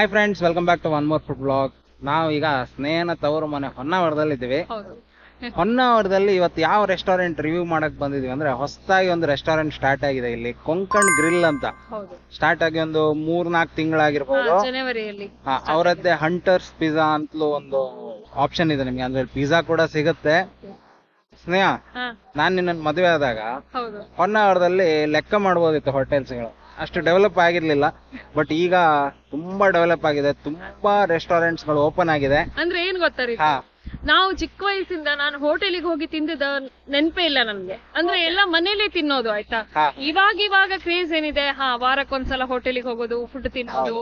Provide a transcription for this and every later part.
Hi friends, welcome back to one more food blog. ನಾವು ಈಗ ಸ್ನೇಹನ ತವರು ಮನೆ ಹೊನ್ನಾವರದಲ್ಲಿ ಇದ್ದೀವಿ. ಹೊನ್ನಾವರದಲ್ಲಿ ಇವತ್ತು ಯಾವ ರೆಸ್ಟೋರೆಂಟ್ ರಿವ್ಯೂ ಮಾಡಕ್ ಬಂದಿದೀವಿ ಅಂದ್ರೆ, ಹೊಸದಾಗಿ ಒಂದು ರೆಸ್ಟೋರೆಂಟ್ ಸ್ಟಾರ್ಟ್ ಆಗಿದೆ ಇಲ್ಲಿ, ಕೊಂಕಣ್ ಗ್ರಿಲ್ ಅಂತ. ಸ್ಟಾರ್ಟ್ ಆಗಿ ಒಂದು 3-4 ತಿಂಗಳಾಗಿರ್ಬೋದು. ಅವರದ್ದೇ ಹಂಟರ್ಸ್ ಪಿಜ್ಜಾ ಅಂತಲೂ ಒಂದು ಆಪ್ಷನ್ ಇದೆ ನಿಮ್ಗೆ, ಅಂದ್ರೆ ಪಿಜ್ಜಾ ಕೂಡ ಸಿಗುತ್ತೆ. ಸ್ನೇಹ, ನಾನ್ ನಿನ್ನ ಮದುವೆ ಆದಾಗ ಹೊನ್ನಾವರದಲ್ಲಿ ಲೆಕ್ಕ ಮಾಡ್ಬೋದಿತ್ತು ಹೋಟೆಲ್ಸ್ಗಳು, ಅಷ್ಟು ಡೆವಲಪ್ ಆಗಿರ್ಲಿಲ್ಲ. ಬಟ್ ಈಗ ತುಂಬಾ ಡೆವಲಪ್ ಆಗಿದೆ, ತುಂಬಾ ರೆಸ್ಟೋರೆಂಟ್ಸ್ ಗಳು ಓಪನ್ ಆಗಿದೆ. ಅಂದ್ರೆ ಏನ್ ಗೊತ್ತಾ, ನಾವು ಚಿಕ್ಕ ವಯಸ್ಸಿಂದ ನಾನು ಹೋಟೆಲಿಗೆ ಹೋಗಿ ತಿಂದಿದ್ದ ನೆನಪೇ ಇಲ್ಲ ನನ್ಗೆ. ಅಂದ್ರೆ ಎಲ್ಲ ಮನೇಲೆ ತಿನ್ನೋದು ಆಯ್ತಾ. ಇವಾಗ ಕ್ರೇಜ್ ಏನಿದೆ, ವಾರಕ್ಕೊಂದ್ಸಲ ಹೋಟೆಲಿಗೆ ಹೋಗೋದು, ಫುಡ್ ತಿನ್ನೋದು,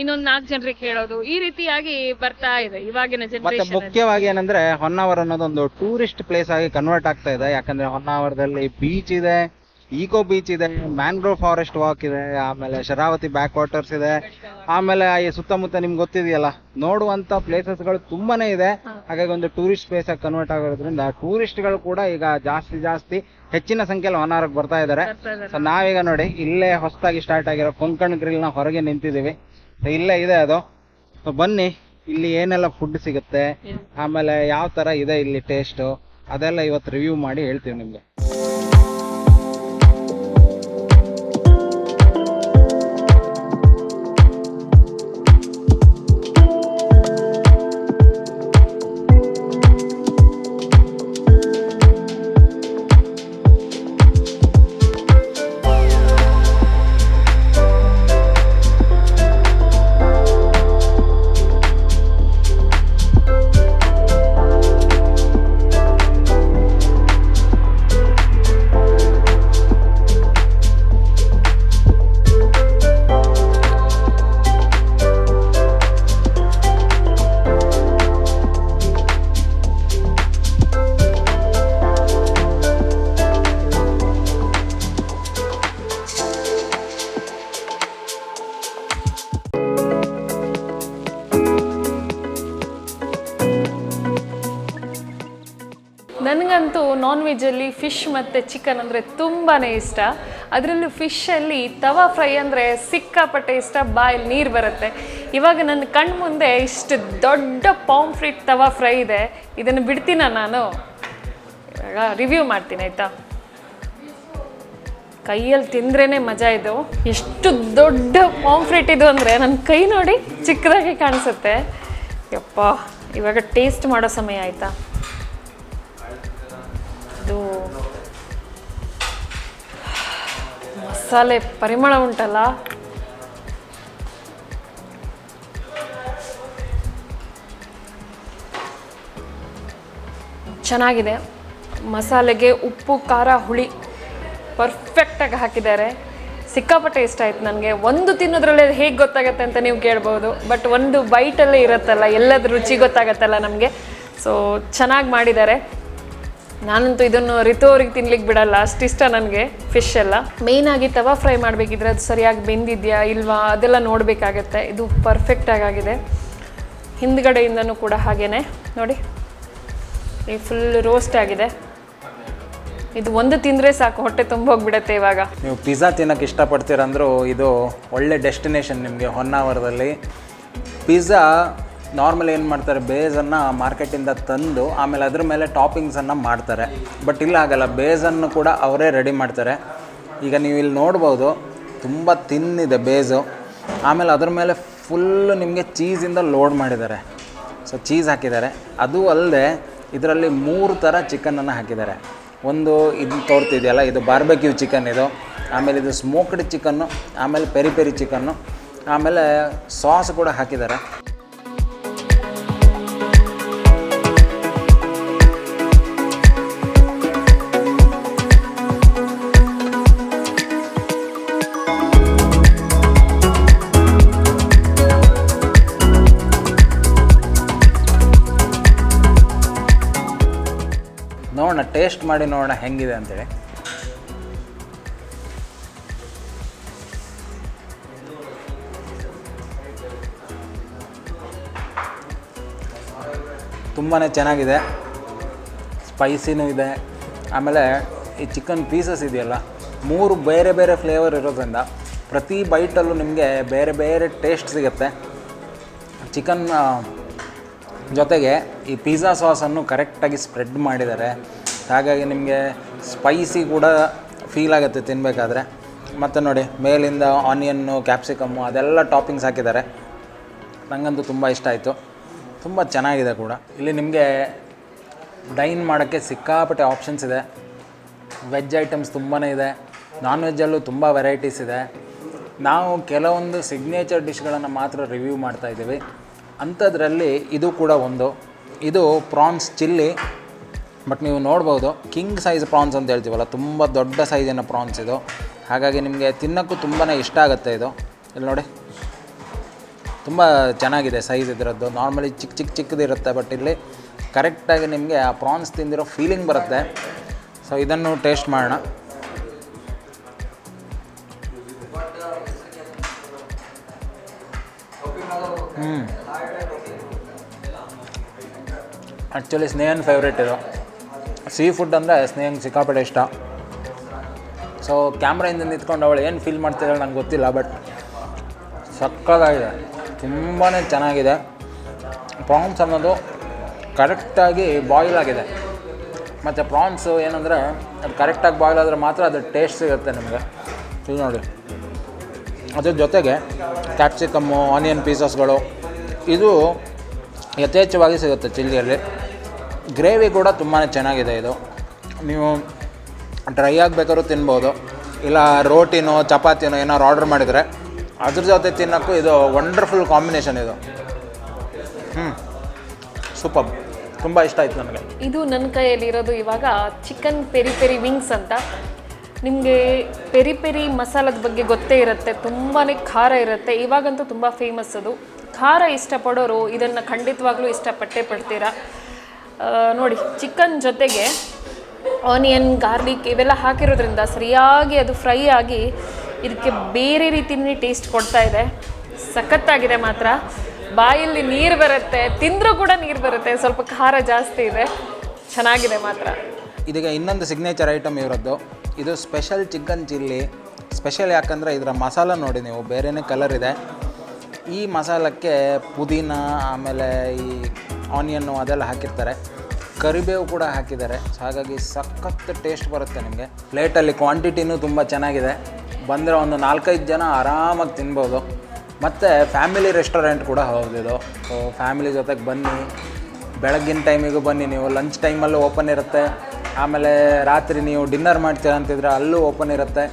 ಇನ್ನೊಂದ್ 4 ಜನರಿಗೆ ಹೇಳೋದು, ಈ ರೀತಿಯಾಗಿ ಬರ್ತಾ ಇದೆ ಇವಾಗಿನ ಜನರೇಷನ್. ಮುಖ್ಯವಾಗಿ ಏನಂದ್ರೆ, ಹೊನ್ನಾವರ ಅನ್ನೋದೊಂದು ಟೂರಿಸ್ಟ್ ಪ್ಲೇಸ್ ಆಗಿ ಕನ್ವರ್ಟ್ ಆಗ್ತಾ ಇದೆ. ಯಾಕಂದ್ರೆ ಹೊನ್ನಾವರದಲ್ಲಿ ಬೀಚ್ ಇದೆ, ಈಕೋ ಬೀಚ್ ಇದೆ, ಮ್ಯಾಂಗ್ರೋವ್ ಫಾರೆಸ್ಟ್ ವಾಕ್ ಇದೆ, ಆಮೇಲೆ ಶರಾವತಿ ಬ್ಯಾಕ್ ವಾಟರ್ಸ್ ಇದೆ, ಆಮೇಲೆ ಈ ಸುತ್ತಮುತ್ತ ನಿಮ್ಗೆ ಗೊತ್ತಿದೆಯಲ್ಲ, ನೋಡುವಂತ ಪ್ಲೇಸಸ್ ಗಳು ತುಂಬಾನೇ ಇದೆ. ಹಾಗಾಗಿ ಒಂದು ಟೂರಿಸ್ಟ್ ಪ್ಲೇಸ್ ಆಗಿ ಕನ್ವರ್ಟ್ ಆಗೋದ್ರಿಂದ ಟೂರಿಸ್ಟ್ ಗಳು ಕೂಡ ಈಗ ಜಾಸ್ತಿ ಹೆಚ್ಚಿನ ಸಂಖ್ಯೆಯಲ್ಲಿ ಹೊನ್ನಾವರಕ್ಕೆ ಬರ್ತಾ ಇದ್ದಾರೆ. ಸೊ ನಾವೀಗ ನೋಡಿ ಇಲ್ಲೇ ಹೊಸದಾಗಿ ಸ್ಟಾರ್ಟ್ ಆಗಿರೋ ಕೊಂಕಣ್ ಗ್ರಿಲ್ ನ ಹೊರಗೆ ನಿಂತಿದ್ದೀವಿ. ಇಲ್ಲೇ ಇದೆ ಅದು. ಸೊ ಬನ್ನಿ, ಇಲ್ಲಿ ಏನೆಲ್ಲ ಫುಡ್ ಸಿಗುತ್ತೆ, ಆಮೇಲೆ ಯಾವ ತರ ಇದೆ ಇಲ್ಲಿ ಟೇಸ್ಟ್, ಅದೆಲ್ಲ ಇವತ್ತು ರಿವ್ಯೂ ಮಾಡಿ ಹೇಳ್ತೀವಿ ನಿಮ್ಗೆ. ನನಗಂತೂ ನಾನ್ ವೆಜ್ಜಲ್ಲಿ ಫಿಶ್ ಮತ್ತು ಚಿಕನ್ ಅಂದರೆ ತುಂಬಾ ಇಷ್ಟ. ಅದರಲ್ಲೂ ಫಿಶಲ್ಲಿ ತವಾ ಫ್ರೈ ಅಂದರೆ ಸಿಕ್ಕಾಪಟ್ಟೆ ಇಷ್ಟ, ಬಾಯಲ್ಲಿ ನೀರು ಬರುತ್ತೆ. ಇವಾಗ ನನ್ನ ಕಣ್ಣು ಮುಂದೆ ಇಷ್ಟು ದೊಡ್ಡ ಪಾಂಫ್ರಿಟ್ ತವಾ ಫ್ರೈ ಇದೆ. ಇದನ್ನು ಬಿಡ್ತೀನ ನಾನು, ಇವಾಗ ರಿವ್ಯೂ ಮಾಡ್ತೀನಿ ಆಯಿತಾ. ಕೈಯಲ್ಲಿ ತಿಂದ್ರೇ ಮಜಾ ಇದು. ಎಷ್ಟು ದೊಡ್ಡ ಪಾಂಫ್ರಿಟ್ ಇದು ಅಂದರೆ ನನ್ನ ಕೈ ನೋಡಿ ಚಿಕ್ಕದಾಗಿ ಕಾಣಿಸುತ್ತೆ. ಯಪ್ಪ, ಇವಾಗ ಟೇಸ್ಟ್ ಮಾಡೋ ಸಮಯ ಆಯಿತಾ. ಇದು ಮಸಾಲೆ ಪರಿಮಳ ಉಂಟಲ್ಲ, ಚೆನ್ನಾಗಿದೆ. ಮಸಾಲೆಗೆ ಉಪ್ಪು, ಖಾರ, ಹುಳಿ ಪರ್ಫೆಕ್ಟಾಗಿ ಹಾಕಿದ್ದಾರೆ. ಸಿಕ್ಕಾಪಟ್ಟೆ ಇಷ್ಟ ಆಯ್ತು ನನಗೆ. ಒಂದು ತಿನ್ನೋದ್ರಲ್ಲೇ ಹೇಗೆ ಗೊತ್ತಾಗತ್ತೆ ಅಂತ ನೀವು ಕೇಳ್ಬೋದು, ಬಟ್ ಒಂದು ಬೈಟಲ್ಲೇ ಇರುತ್ತಲ್ಲ, ಎಲ್ಲದ ರುಚಿ ಗೊತ್ತಾಗತ್ತಲ್ಲ ನಮಗೆ. ಸೊ ಚೆನ್ನಾಗಿ ಮಾಡಿದ್ದಾರೆ. ನಾನಂತೂ ಇದನ್ನು ರಿತು ಅವ್ರಿಗೆ ತಿನ್ಲಿಕ್ಕೆ ಬಿಡಲ್ಲ, ಅಷ್ಟಿಷ್ಟ ನನಗೆ ಫಿಶ್ ಎಲ್ಲ. ಮೇಯ್ನಾಗಿ ತವಾ ಫ್ರೈ ಮಾಡಬೇಕಿದ್ರೆ ಅದು ಸರಿಯಾಗಿ ಬೆಂದಿದೆಯಾ ಇಲ್ವಾ ಅದೆಲ್ಲ ನೋಡಬೇಕಾಗತ್ತೆ. ಇದು ಪರ್ಫೆಕ್ಟಾಗಿ ಆಗಿದೆ. ಹಿಂದ್ಗಡೆಯಿಂದನೂ ಕೂಡ ಹಾಗೇ ನೋಡಿ, ಈ ಫುಲ್ ರೋಸ್ಟ್ ಆಗಿದೆ. ಇದು ಒಂದು ತಿಂದರೆ ಸಾಕು, ಹೊಟ್ಟೆ ತುಂಬ ಹೋಗ್ಬಿಡತ್ತೆ. ಇವಾಗ ನೀವು ಪಿಜ್ಜಾ ತಿನ್ನೋಕ್ಕೆ ಇಷ್ಟಪಡ್ತೀರಂದ್ರೂ ಇದು ಒಳ್ಳೆ ಡೆಸ್ಟಿನೇಷನ್ ನಿಮಗೆ. ಹೊನ್ನಾವರದಲ್ಲಿ ಪಿಜ್ಜಾ ನಾರ್ಮಲ್ ಏನು ಮಾಡ್ತಾರೆ, ಬೇಸನ್ನು ಮಾರ್ಕೆಟಿಂದ ತಂದು ಆಮೇಲೆ ಅದ್ರ ಮೇಲೆ ಟಾಪಿಂಗ್ಸನ್ನು ಮಾಡ್ತಾರೆ. ಬಟ್ ಇಲ್ಲ ಆಗಲ್ಲ, ಬೇಸನ್ನು ಕೂಡ ಅವರೇ ರೆಡಿ ಮಾಡ್ತಾರೆ. ಈಗ ನೀವು ಇಲ್ಲಿ ನೋಡ್ಬೋದು, ತುಂಬ ತಿನ್ನಿದೆ ಬೇಸು. ಆಮೇಲೆ ಅದ್ರ ಮೇಲೆ ಫುಲ್ಲು ನಿಮಗೆ ಚೀಸಿಂದ ಲೋಡ್ ಮಾಡಿದ್ದಾರೆ. ಸೊ ಚೀಸ್ ಹಾಕಿದ್ದಾರೆ. ಅದು ಅಲ್ಲದೆ ಇದರಲ್ಲಿ 3 ಥರ ಚಿಕನನ್ನು ಹಾಕಿದ್ದಾರೆ. ಒಂದು ಇದು ತೋರ್ತಿದೆಯಲ್ಲ, ಇದು ಬಾರ್ಬೆಕ್ಯೂ ಚಿಕನ್ ಇದು, ಆಮೇಲೆ ಇದು ಸ್ಮೋಕ್ಡ್ ಚಿಕನ್ನು, ಆಮೇಲೆ ಪೆರಿ ಪೆರಿ ಚಿಕನ್ನು, ಆಮೇಲೆ ಸಾಸ್ ಕೂಡ ಹಾಕಿದ್ದಾರೆ. ನೋಡೋಣ, ಟೇಸ್ಟ್ ಮಾಡಿ ನೋಡೋಣ ಹೆಂಗಿದೆ ಅಂತೇಳಿ. ತುಂಬಾ ಚೆನ್ನಾಗಿದೆ, ಸ್ಪೈಸಿನೂ ಇದೆ. ಆಮೇಲೆ ಈ ಚಿಕನ್ ಪೀಸಸ್ ಇದೆಯಲ್ಲ, 3 ಬೇರೆ ಬೇರೆ ಫ್ಲೇವರ್ ಇರೋದ್ರಿಂದ ಪ್ರತಿ ಬೈಟಲ್ಲೂ ನಿಮಗೆ ಬೇರೆ ಬೇರೆ ಟೇಸ್ಟ್ ಸಿಗುತ್ತೆ. ಚಿಕನ್ ಜೊತೆಗೆ ಈ ಪಿಜ್ಜಾ ಸಾಸನ್ನು ಕರೆಕ್ಟಾಗಿ ಸ್ಪ್ರೆಡ್ ಮಾಡಿದ್ದಾರೆ. ಹಾಗಾಗಿ ನಿಮಗೆ ಸ್ಪೈಸಿ ಕೂಡ ಫೀಲ್ ಆಗುತ್ತೆ ತಿನ್ನಬೇಕಾದ್ರೆ. ಮತ್ತು ನೋಡಿ ಮೇಲಿಂದ ಆನಿಯನ್ನು, ಕ್ಯಾಪ್ಸಿಕಮ್ಮು ಅದೆಲ್ಲ ಟಾಪಿಂಗ್ಸ್ ಹಾಕಿದ್ದಾರೆ. ನನಗಂತೂ ತುಂಬ ಇಷ್ಟ ಆಯಿತು. ತುಂಬ ಚೆನ್ನಾಗಿದೆ ಕೂಡ. ಇಲ್ಲಿ ನಿಮಗೆ ಡೈನ್ ಮಾಡೋಕ್ಕೆ ಸಿಕ್ಕಾಪಟ್ಟೆ ಆಪ್ಷನ್ಸ್ ಇದೆ. ವೆಜ್ ಐಟಮ್ಸ್ ತುಂಬಾ ಇದೆ, ನಾನ್ ವೆಜ್ಜಲ್ಲೂ ತುಂಬ ವೆರೈಟೀಸ್ ಇದೆ. ನಾವು ಕೆಲವೊಂದು ಸಿಗ್ನೇಚರ್ ಡಿಶ್ಗಳನ್ನು ಮಾತ್ರ ರಿವ್ಯೂ ಮಾಡ್ತಾಯಿದ್ದೀವಿ. ಅಂಥದ್ರಲ್ಲಿ ಇದು ಕೂಡ ಒಂದು. ಇದು ಪ್ರಾನ್ಸ್ ಚಿಲ್ಲಿ. ಬಟ್ ನೀವು ನೋಡ್ಬೋದು ಕಿಂಗ್ ಸೈಜ್ ಪ್ರಾನ್ಸ್ ಅಂತ ಹೇಳ್ತೀವಲ್ಲ, ತುಂಬ ದೊಡ್ಡ ಸೈಜಿನ ಪ್ರಾನ್ಸ್ ಇದು. ಹಾಗಾಗಿ ನಿಮಗೆ ತಿನ್ನೋಕ್ಕೂ ತುಂಬಾ ಇಷ್ಟ ಆಗುತ್ತೆ ಇದು. ಇಲ್ಲಿ ನೋಡಿ, ತುಂಬ ಚೆನ್ನಾಗಿದೆ ಸೈಜ್ ಇದರದ್ದು. ನಾರ್ಮಲಿ ಚಿಕ್ಕದಿರುತ್ತೆ, ಬಟ್ ಇಲ್ಲಿ ಕರೆಕ್ಟಾಗಿ ನಿಮಗೆ ಆ ಪ್ರಾನ್ಸ್ ತಿಂದಿರೋ ಫೀಲಿಂಗ್ ಬರುತ್ತೆ. ಸೊ ಇದನ್ನು ಟೇಸ್ಟ್ ಮಾಡೋಣ. ಆ್ಯಕ್ಚುಲಿ ಸ್ನೇಹನ್ ಫೇವ್ರೇಟ್ ಇದು. ಸೀ ಫುಡ್ ಅಂದರೆ ಸ್ನೇಹಂಗೆ ಸಿಕ್ಕಾಪಟ್ಟೆ ಇಷ್ಟ. ಸೊ ಕ್ಯಾಮ್ರಾಯಿಂದ ನಿಂತ್ಕೊಂಡು ಅವಳು ಏನು ಫೀಲ್ ಮಾಡ್ತಿದ್ದಾಳೆ ನಂಗೆ ಗೊತ್ತಿಲ್ಲ, ಬಟ್ ಸಕ್ಕತ್ತಾಗಿದೆ, ತುಂಬಾ ಚೆನ್ನಾಗಿದೆ. ಪ್ರಾನ್ಸ್ ಅನ್ನೋದು ಕರೆಕ್ಟಾಗಿ ಬಾಯ್ಲ್ ಆಗಿದೆ. ಮತ್ತು ಪ್ರಾನ್ಸು ಏನಂದರೆ ಅದು ಕರೆಕ್ಟಾಗಿ ಬಾಯ್ಲ್ ಆದರೆ ಮಾತ್ರ ಅದು ಟೇಸ್ಟ್ ಸಿಗುತ್ತೆ ನಿಮಗೆ. ಇದು ನೋಡಿ, ಅದ್ರ ಜೊತೆಗೆ ಕ್ಯಾಪ್ಸಿಕಮ್ಮು, ಆನಿಯನ್ ಪೀಸಸ್ಗಳು ಇದು ಯಥೇಚ್ಛವಾಗಿ ಸಿಗುತ್ತೆ ಚಿಲ್ಲಿಯಲ್ಲಿ. ಗ್ರೇವಿ ಕೂಡ ತುಂಬಾ ಚೆನ್ನಾಗಿದೆ ಇದು. ನೀವು ಡ್ರೈ ಆಗಬೇಕಾದ್ರೂ ತಿನ್ಬೋದು, ಇಲ್ಲ ರೋಟಿನೋ ಚಪಾತಿನೋ ಏನಾದ್ರು ಆರ್ಡ್ರ್ ಮಾಡಿದರೆ ಅದ್ರ ಜೊತೆ ತಿನ್ನೋಕ್ಕೂ ಇದು ವಂಡರ್ಫುಲ್ ಕಾಂಬಿನೇಷನ್ ಇದು. ಸೂಪರ್, ತುಂಬ ಇಷ್ಟ ಆಯಿತು ನನಗೆ. ಇದು ನನ್ನ ಕೈಯಲ್ಲಿರೋದು ಇವಾಗ ಚಿಕನ್ ಪೆರಿ ಪೆರಿ ವಿಂಗ್ಸ್ ಅಂತ. ನಿಮಗೆ ಪೆರಿ ಪೆರಿ ಮಸಾಲದ ಬಗ್ಗೆ ಗೊತ್ತೇ ಇರುತ್ತೆ, ತುಂಬಾ ಖಾರ ಇರುತ್ತೆ. ಇವಾಗಂತೂ ತುಂಬ ಫೇಮಸ್ ಅದು. ಖಾರ ಇಷ್ಟಪಡೋರು ಇದನ್ನು ಖಂಡಿತವಾಗ್ಲೂ ಇಷ್ಟಪಟ್ಟೇ ಪಡ್ತೀರಾ. ನೋಡಿ, ಚಿಕನ್ ಜೊತೆಗೆ ಆನಿಯನ್, ಗಾರ್ಲಿಕ್ ಇವೆಲ್ಲ ಹಾಕಿರೋದ್ರಿಂದ ಸರಿಯಾಗಿ ಅದು ಫ್ರೈ ಆಗಿ ಇದಕ್ಕೆ ಬೇರೆ ರೀತಿಯೇ ಟೇಸ್ಟ್ ಕೊಡ್ತಾ ಇದೆ. ಸಖತ್ತಾಗಿದೆ ಮಾತ್ರ. ಬಾಯಲ್ಲಿ ನೀರು ಬರುತ್ತೆ, ತಿಂದರೂ ಕೂಡ ನೀರು ಬರುತ್ತೆ. ಸ್ವಲ್ಪ ಖಾರ ಜಾಸ್ತಿ ಇದೆ, ಚೆನ್ನಾಗಿದೆ ಮಾತ್ರ. ಇದೀಗ ಇನ್ನೊಂದು ಸಿಗ್ನೇಚರ್ ಐಟಮ್ ಇವರದ್ದು. ಇದು ಸ್ಪೆಷಲ್ ಚಿಕನ್ ಚಿಲ್ಲಿ. ಸ್ಪೆಷಲ್ ಯಾಕಂದರೆ ಇದರ ಮಸಾಲ ನೋಡಿ ನೀವು, ಬೇರೆಯೇ ಕಲರ್ ಇದೆ. ಈ ಮಸಾಲಕ್ಕೆ ಪುದೀನ, ಆಮೇಲೆ ಈ ಆನಿಯನ್ನು ಅದೆಲ್ಲ ಹಾಕಿರ್ತಾರೆ, ಕರಿಬೇವು ಕೂಡ ಹಾಕಿದ್ದಾರೆ. ಸೊ ಹಾಗಾಗಿ ಸಖತ್ ಟೇಸ್ಟ್ ಬರುತ್ತೆ ನಿಮಗೆ. ಪ್ಲೇಟಲ್ಲಿ ಕ್ವಾಂಟಿಟಿನೂ ತುಂಬ ಚೆನ್ನಾಗಿದೆ. ಬಂದರೆ ಒಂದು 4-5 ಜನ ಆರಾಮಾಗಿ ತಿನ್ಬೋದು. ಮತ್ತು ಫ್ಯಾಮಿಲಿ ರೆಸ್ಟೋರೆಂಟ್ ಕೂಡ ಹೌದು ಇದು. ಸೊ ಫ್ಯಾಮಿಲಿ ಜೊತೆಗೆ ಬನ್ನಿ, ಬೆಳಗ್ಗಿನ ಟೈಮಿಗೂ ಬನ್ನಿ, ನೀವು ಲಂಚ್ ಟೈಮಲ್ಲೂ ಓಪನ್ ಇರುತ್ತೆ. ಆಮೇಲೆ ರಾತ್ರಿ ನೀವು ಡಿನ್ನರ್ ಮಾಡ್ತೀರ ಅಂತಿದ್ರೆ ಅಲ್ಲೂ ಓಪನ್ ಇರುತ್ತೆ.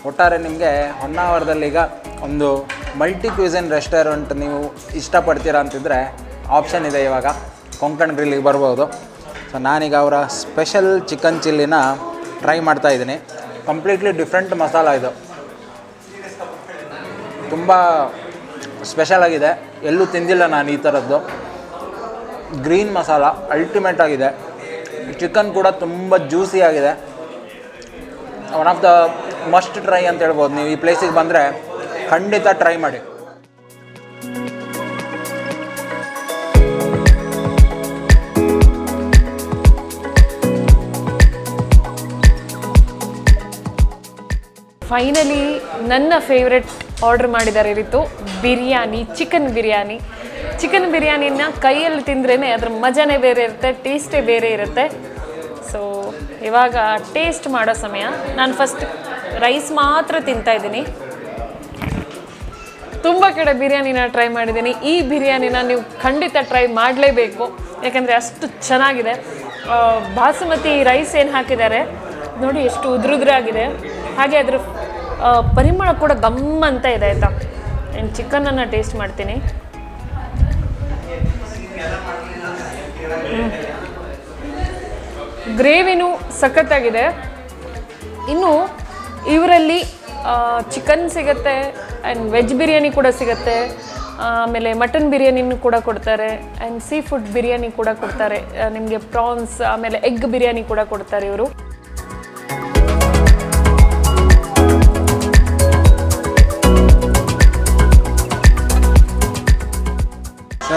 ಒಟ್ಟಾರೆ ನಿಮಗೆ ಹೊನ್ನಾವರದಲ್ಲಿ ಈಗ ಒಂದು ಮಲ್ಟಿ ಕ್ಯೂಸಿನ್ ರೆಸ್ಟೋರೆಂಟ್ ನೀವು ಇಷ್ಟಪಡ್ತೀರಾ ಅಂತಿದ್ರೆ ಆಪ್ಷನ್ ಇದೆ. ಇವಾಗ ಕೊಂಕಣ್ ಗ್ರಿಲ್ಲಿಗೆ ಬರ್ಬೋದು. ಸೊ ನಾನೀಗ ಅವರ ಸ್ಪೆಷಲ್ ಚಿಕನ್ ಚಿಲ್ಲಿನ ಟ್ರೈ ಮಾಡ್ತಾಯಿದ್ದೀನಿ. ಕಂಪ್ಲೀಟ್ಲಿ ಡಿಫ್ರೆಂಟ್ ಮಸಾಲ ಇದು, ತುಂಬ ಸ್ಪೆಷಲ್ ಆಗಿದೆ. ಎಲ್ಲೂ ತಿಂದಿಲ್ಲ ನಾನು ಈ ಥರದ್ದು. ಗ್ರೀನ್ ಮಸಾಲ ಅಲ್ಟಿಮೇಟ್ ಆಗಿದೆ. ಚಿಕನ್ ಕೂಡ ತುಂಬ ಜ್ಯೂಸಿ ಆಗಿದೆ. One of the must try ಅಂತ ಹೇಳ್ಬೋದು. ನೀವು ಈ ಪ್ಲೇಸಿಗೆ ಬಂದರೆ ಖಂಡಿತ ಟ್ರೈ ಮಾಡಿ. ಫೈನಲಿ ನನ್ನ ಫೇವ್ರೆಟ್ ಆರ್ಡ್ರ್ ಮಾಡಿದ್ದಾರೆ ಇವತ್ತು, ಬಿರಿಯಾನಿ, ಚಿಕನ್ ಬಿರಿಯಾನಿ. ಚಿಕನ್ ಬಿರಿಯಾನಿನ ಕೈಯಲ್ಲಿ ತಿಂದ್ರೇ ಅದ್ರ ಮಜಾನೇ ಬೇರೆ ಇರುತ್ತೆ, ಟೇಸ್ಟೇ ಬೇರೆ ಇರುತ್ತೆ. ಸೊ ಇವಾಗ ಟೇಸ್ಟ್ ಮಾಡೋ ಸಮಯ. ನಾನು ಫಸ್ಟ್ ರೈಸ್ ಮಾತ್ರ ತಿಂತಾಯಿದ್ದೀನಿ. ತುಂಬ ಕಡೆ ಬಿರಿಯಾನಿನ ಟ್ರೈ ಮಾಡಿದ್ದೀನಿ. ಈ ಬಿರಿಯಾನಿನ ನೀವು ಖಂಡಿತ ಟ್ರೈ ಮಾಡಲೇಬೇಕು, ಯಾಕಂದರೆ ಅಷ್ಟು ಚೆನ್ನಾಗಿದೆ. ಬಾಸುಮತಿ ರೈಸ್ ಏನು ಹಾಕಿದ್ದಾರೆ ನೋಡಿ, ಎಷ್ಟು ಉದುರುದ್ರಾಗಿದೆ. ಹಾಗೆ ಅದ್ರ ಪರಿಮಳ ಕೂಡ ಗಮ್ ಅಂತ ಇದೆ ಆಯಿತಾ. ಆ್ಯಂಡ್ ಚಿಕನನ್ನು ಟೇಸ್ಟ್ ಮಾಡ್ತೀನಿ. ಗ್ರೇವಿನೂ ಸಖತ್ತಾಗಿದೆ. ಇನ್ನು ಇವರಲ್ಲಿ ಚಿಕನ್ ಸಿಗುತ್ತೆ, ಆ್ಯಂಡ್ ವೆಜ್ ಬಿರಿಯಾನಿ ಕೂಡ ಸಿಗುತ್ತೆ, ಆಮೇಲೆ ಮಟನ್ ಬಿರಿಯಾನಿನೂ ಕೂಡ ಕೊಡ್ತಾರೆ, ಆ್ಯಂಡ್ ಸೀ ಫುಡ್ ಬಿರಿಯಾನಿ ಕೂಡ ಕೊಡ್ತಾರೆ. ನಿಮಗೆ ಪ್ರಾನ್ಸ್, ಆಮೇಲೆ ಎಗ್ ಬಿರಿಯಾನಿ ಕೂಡ ಕೊಡ್ತಾರೆ ಇವರು.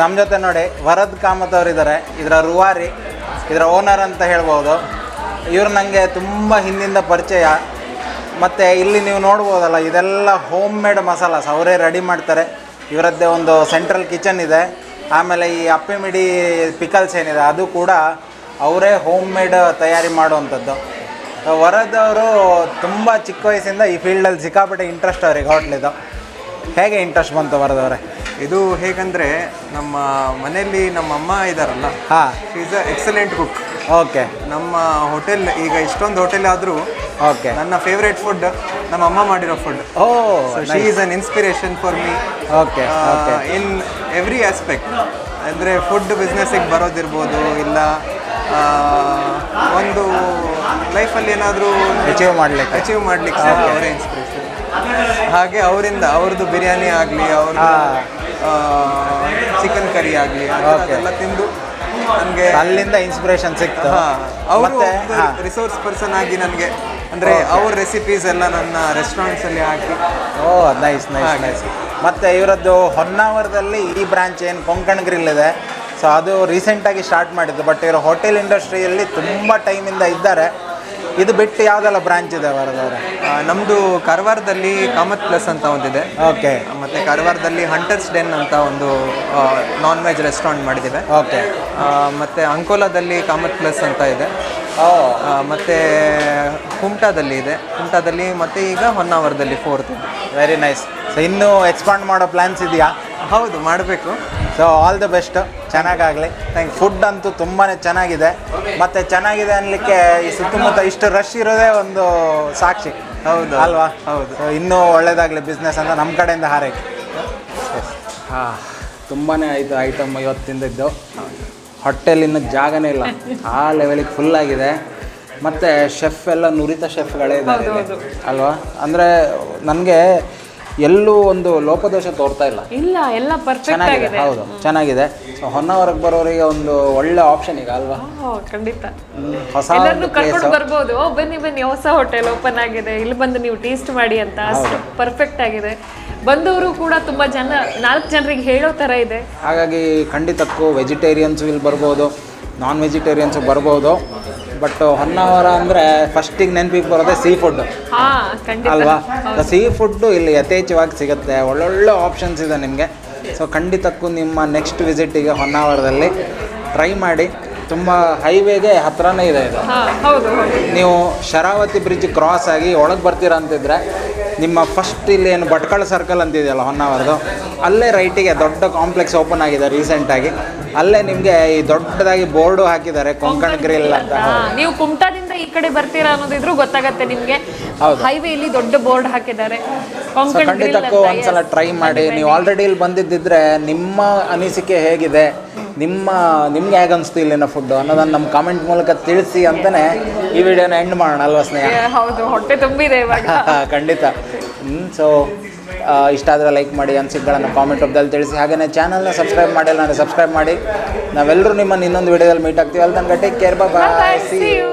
ನಮ್ಮ ಜೊತೆ ನೋಡಿ ಕಾಮತ್ ಅವರಿದ್ದಾರೆ. ಇದರ ರೂವಾರಿ, ಇದರ ಓನರ್ ಅಂತ ಹೇಳ್ಬೋದು. ಇವರು ನನಗೆ ತುಂಬ ಹಿಂದಿಂದ ಪರಿಚಯ. ಮತ್ತು ಇಲ್ಲಿ ನೀವು ನೋಡ್ಬೋದಲ್ಲ, ಇದೆಲ್ಲ ಹೋಮ್ ಮೇಡ್ ಮಸಾಲಾಸ್ ಅವರೇ ರೆಡಿ ಮಾಡ್ತಾರೆ. ಇವರದ್ದೇ ಒಂದು ಸೆಂಟ್ರಲ್ ಕಿಚನ್ ಇದೆ. ಆಮೇಲೆ ಈ ಅಪ್ಪೆ ಮಿಡಿ ಪಿಕಲ್ಸ್ ಏನಿದೆ ಅದು ಕೂಡ ಅವರೇ ಹೋಮ್ ಮೇಡ್ ತಯಾರಿ ಮಾಡುವಂಥದ್ದು. ವರದವರು ತುಂಬ ಚಿಕ್ಕ ವಯಸ್ಸಿಂದ ಈ ಫೀಲ್ಡಲ್ಲಿ ಸಿಕ್ಕಾಪಟ್ಟೆ ಇಂಟ್ರೆಸ್ಟ್ ಅವ್ರಿಗೆ ಹೋಟ್ಲಿದ್ದು. ಹೇಗೆ ಇಂಟ್ರೆಸ್ಟ್ ಬಂತು ವರದವರೇ? ಇದು ಹೇಗಂದರೆ ನಮ್ಮ ಮನೆಯಲ್ಲಿ ನಮ್ಮ ಅಮ್ಮ ಇದ್ದಾರಲ್ಲ, ಹಾಂ, is a excellent cook. Okay. ನಮ್ಮ ಹೋಟೆಲ್ ಈಗ ಇಷ್ಟೊಂದು ಹೋಟೆಲ್ ಆದರೂ ಓಕೆ, ನನ್ನ ಫೇವ್ರೇಟ್ ಫುಡ್ ನಮ್ಮ ಅಮ್ಮ ಮಾಡಿರೋ food. Oh, she is an inspiration for me okay okay in every aspect. ಅಂದರೆ ಫುಡ್ ಬಿಸ್ನೆಸ್ಸಿಗೆ ಬರೋದಿರ್ಬೋದು, ಇಲ್ಲ ಒಂದು ಲೈಫಲ್ಲಿ ಏನಾದರೂ ಅಚೀವ್ ಮಾಡಲಿಕ್ಕೆ ಅವರೇ ಇನ್ಸ್ಪಿರೇಷನ್. ಹಾಗೆ ಅವರಿಂದ ಅವ್ರದ್ದು ಬಿರಿಯಾನಿ ಆಗಲಿ, ಅವ್ರದ್ದು ಚಿಕನ್ ಕರಿ ಆಗಲಿ, ಅದೆಲ್ಲ ತಿಂದು ನನಗೆ ಅಲ್ಲಿಂದ ಇನ್ಸ್ಪಿರೇಷನ್ ಸಿಕ್ತು. ಅವರು ರಿಸೋರ್ಸ್ ಪರ್ಸನ್ ಆಗಿ ನನಗೆ ಅಂದರೆ ಅವ್ರ ರೆಸಿಪೀಸ್ ಎಲ್ಲ ನನ್ನ ರೆಸ್ಟೋರೆಂಟ್ಸಲ್ಲಿ ಹಾಕಿ. ಓ, ನೈಸ್ ನೈಸ್ ನೈಸ್. ಮತ್ತು ಇವರದ್ದು ಹೊನ್ನಾವರದಲ್ಲಿ ಈ ಬ್ರಾಂಚ್ ಏನು ಕೊಂಕಣ್ ಗ್ರಿಲ್ ಇದೆ, ಸೊ ಅದು ರೀಸೆಂಟಾಗಿ ಸ್ಟಾರ್ಟ್ ಮಾಡಿದ್ದು. ಬಟ್ ಇವರು ಹೋಟೆಲ್ ಇಂಡಸ್ಟ್ರಿಯಲ್ಲಿ ತುಂಬ ಟೈಮಿಂದ ಇದ್ದಾರೆ. ಇದು ಬಿಟ್ಟು ಯಾವುದೆಲ್ಲ ಬ್ರಾಂಚ್ ಇದೆ ವರದವರೇ? ನಮ್ಮದು ಕಾರವಾರದಲ್ಲಿ ಕಾಮತ್ ಪ್ಲಸ್ ಅಂತ ಒಂದಿದೆ. ಓಕೆ. ಮತ್ತು ಕಾರವಾರದಲ್ಲಿ ಹಂಟರ್ಸ್ ಡೆನ್ ಅಂತ ಒಂದು ನಾನ್ ವೆಜ್ ರೆಸ್ಟೋರೆಂಟ್ ಮಾಡಿದ್ದೇವೆ. ಓಕೆ. ಮತ್ತು ಅಂಕೋಲಾದಲ್ಲಿ ಕಾಮತ್ ಪ್ಲಸ್ ಅಂತ ಇದೆ. ಮತ್ತು ಕುಮಟಾದಲ್ಲಿ ಇದೆ. ಕುಮಟಾದಲ್ಲಿ ಮತ್ತು ಈಗ ಹೊನ್ನಾವರದಲ್ಲಿ 4th. Very nice. ಸೊ ಇನ್ನೂ ಎಕ್ಸ್ಪಾಂಡ್ ಮಾಡೋ ಪ್ಲ್ಯಾನ್ಸ್ ಇದೆಯಾ? ಹೌದು, ಮಾಡಬೇಕು. ಸೊ ಆಲ್ ದ ಬೆಸ್ಟ್, ಚೆನ್ನಾಗಾಗಲಿ. Thank you. ಫುಡ್ ಅಂತೂ ತುಂಬಾ ಚೆನ್ನಾಗಿದೆ. ಮತ್ತು ಚೆನ್ನಾಗಿದೆ ಅನ್ನಲಿಕ್ಕೆ ಈ ಸುತ್ತಮುತ್ತ ಇಷ್ಟು ರಶ್ ಇರೋದೇ ಒಂದು ಸಾಕ್ಷಿ. ಹೌದು ಅಲ್ವಾ? ಹೌದು. ಸೊ ಇನ್ನೂ ಒಳ್ಳೆಯದಾಗಲಿ ಬಿಸ್ನೆಸ್ ಅಂತ ನಮ್ಮ ಕಡೆಯಿಂದ ಹಾರೈಕೆ. ಹಾಂ, ತುಂಬಾ ಆಯಿತು ಐಟಮ್ ಇವತ್ತು ತಿಂದಿದ್ದು. ಹೊಟ್ಟೆಲಿ ಇನ್ನೂ ಜಾಗನೇ ಇಲ್ಲ, ಆ ಲೆವೆಲಿಗೆ ಫುಲ್ಲಾಗಿದೆ. ಮತ್ತು ಶೆಫ್ ಎಲ್ಲ ನುರಿತ ಶೆಫ್ಗಳೇ ಇದ್ದಾರೆ ಅಲ್ವಾ? ಅಂದರೆ ನನಗೆ ಎಲ್ಲೂ ಒಂದು ಲೋಪದೋಷ ತೋರ್ತಾ ಇಲ್ಲ. ಎಲ್ಲ ಪರ್ಫೆಕ್ಟ್ ಚೆನ್ನಾಗಿದೆ. ಆಗಿದೆ. ಹೌದು, ಚೆನ್ನಾಗಿದೆ. ಸೊ ಹೊನ್ನಾವರಕ್ಕೆ ಬರೋರಿಗೆ ಒಂದು ಒಳ್ಳೆ ಆಪ್ಷನ್ ಈಗ ಅಲ್ವಾ? ಖಂಡಿತ ಹೊಸ ಎಲ್ಲರನ್ನು ಕರ್ಕೊಂಡು ಬರ್ಬೋದು. ಬನ್ನಿ ಹೊಸ ಹೋಟೆಲ್ ಓಪನ್ ಆಗಿದೆ, ಇಲ್ಲಿ ಬಂದು ನೀವು ಟೇಸ್ಟ್ ಮಾಡಿ ಅಂತ. ಅಷ್ಟು ಪರ್ಫೆಕ್ಟ್ ಆಗಿದೆ. ಬಂದವರು ಕೂಡ ತುಂಬ ಜನ, 4 ಜನರಿಗೆ ಹೇಳೋ ಥರ ಇದೆ. ಹಾಗಾಗಿ ಖಂಡಿತಕ್ಕೂ ವೆಜಿಟೇರಿಯನ್ಸು ಇಲ್ಲಿ ಬರ್ಬೋದು, ನಾನ್ ವೆಜಿಟೇರಿಯನ್ಸು ಬರ್ಬೋದು. ಬಟ್ ಹೊನ್ನಾವರ ಅಂದರೆ ಫಸ್ಟಿಗೆ ನೆನಪಿಗೆ ಬರೋದೇ ಸೀ ಫುಡ್ ಅಲ್ವಾ? ಸೀ ಫುಡ್ಡು ಇಲ್ಲಿ ಯಥೇಚ್ಛವಾಗಿ ಸಿಗುತ್ತೆ, ಒಳ್ಳೊಳ್ಳೆ ಆಪ್ಷನ್ಸ್ ಇದೆ ನಿಮಗೆ. ಸೊ ಖಂಡಿತಕ್ಕೂ ನಿಮ್ಮ ನೆಕ್ಸ್ಟ್ ವಿಸಿಟಿಗೆ ಹೊನ್ನಾವರದಲ್ಲಿ ಟ್ರೈ ಮಾಡಿ. ತುಂಬ ಹೈವೇಗೆ ಹತ್ರನೇ ಇದೆ ಇದು. ನೀವು ಶರಾವತಿ ಬ್ರಿಡ್ಜ್ ಕ್ರಾಸ್ ಆಗಿ ಒಳಗೆ ಬರ್ತೀರಾ ಅಂತಿದ್ರೆ ನಿಮ್ಮ ಫಸ್ಟ್ ಇಲ್ಲಿ ಏನು ಭಟ್ಕಳ ಸರ್ಕಲ್ ಅಂತಿದೆಯಲ್ಲ ಹೊನ್ನಾವರದು, ಅಲ್ಲೇ ರೈಟಿಗೆ ದೊಡ್ಡ ಕಾಂಪ್ಲೆಕ್ಸ್ ಓಪನ್ ಆಗಿದೆ ರೀಸೆಂಟಾಗಿ. ಅಲ್ಲೇ ನಿಮಗೆ ಈ ದೊಡ್ಡದಾಗಿ ಬೋರ್ಡು ಹಾಕಿದ್ದಾರೆ, ಕೊಂಕಣ್ ಗ್ರಿಲ್ ಅಂತ. ನೀವು ಕುಮಟಾದಿಂದ ಈ ಕಡೆ ಬರ್ತೀರಾ ಅನ್ನೋದಿದ್ರು ಗೊತ್ತಾಗತ್ತೆ ನಿಮಗೆ. ಹೈವೇ ಇಲ್ಲಿ ದೊಡ್ಡ ಬೋರ್ಡ್ ಹಾಕಿದ್ದಾರೆ. ಖಂಡಿತಕ್ಕೂ ಒಂದ್ಸಲ ಟ್ರೈ ಮಾಡಿ. ನೀವು ಆಲ್ರೆಡಿ ಇಲ್ಲಿ ಬಂದಿದ್ದಿದ್ರೆ ನಿಮ್ಮ ಅನಿಸಿಕೆ ಹೇಗಿದೆ, ನಿಮ್ಗೆ ಹೇಗೆ ಅನಿಸ್ತು ಇಲ್ಲಿನ ಫುಡ್ಡು ಅನ್ನೋದನ್ನು ನಮ್ಮ ಕಾಮೆಂಟ್ ಮೂಲಕ ತಿಳಿಸಿ ಅಂತಲೇ ಈ ವಿಡಿಯೋನ ಎಂಡ್ ಮಾಡೋಣ ಅಲ್ವಾ ಸ್ನೇಹ? ಹೌದು, ಹೊಟ್ಟೆ ತುಂಬಿದೆ ಇವಾಗ. ಖಂಡಿತ. ಸೊ ಇಷ್ಟ ಆದರೆ ಲೈಕ್ ಮಾಡಿ, ಅನಿಸಿಕೆಗಳನ್ನು ಕಾಮೆಂಟ್ ರೂಪದಲ್ಲಿ ತಿಳಿಸಿ. ಹಾಗೆಯೇ ಚಾನಲ್ನ ಸಬ್ಸ್ಕ್ರೈಬ್ ಮಾಡಿಲ್ಲ ಅಂದರೆ ಸಬ್ಸ್ಕ್ರೈಬ್ ಮಾಡಿ. ನಾವೆಲ್ಲರೂ ನಿಮ್ಮನ್ನು ಇನ್ನೊಂದು ವಿಡಿಯೋದಲ್ಲಿ ಮೀಟ್ ಆಗ್ತೀವಿ. ಅಲ್ಲಿ ತನಕ take care, bye, see you.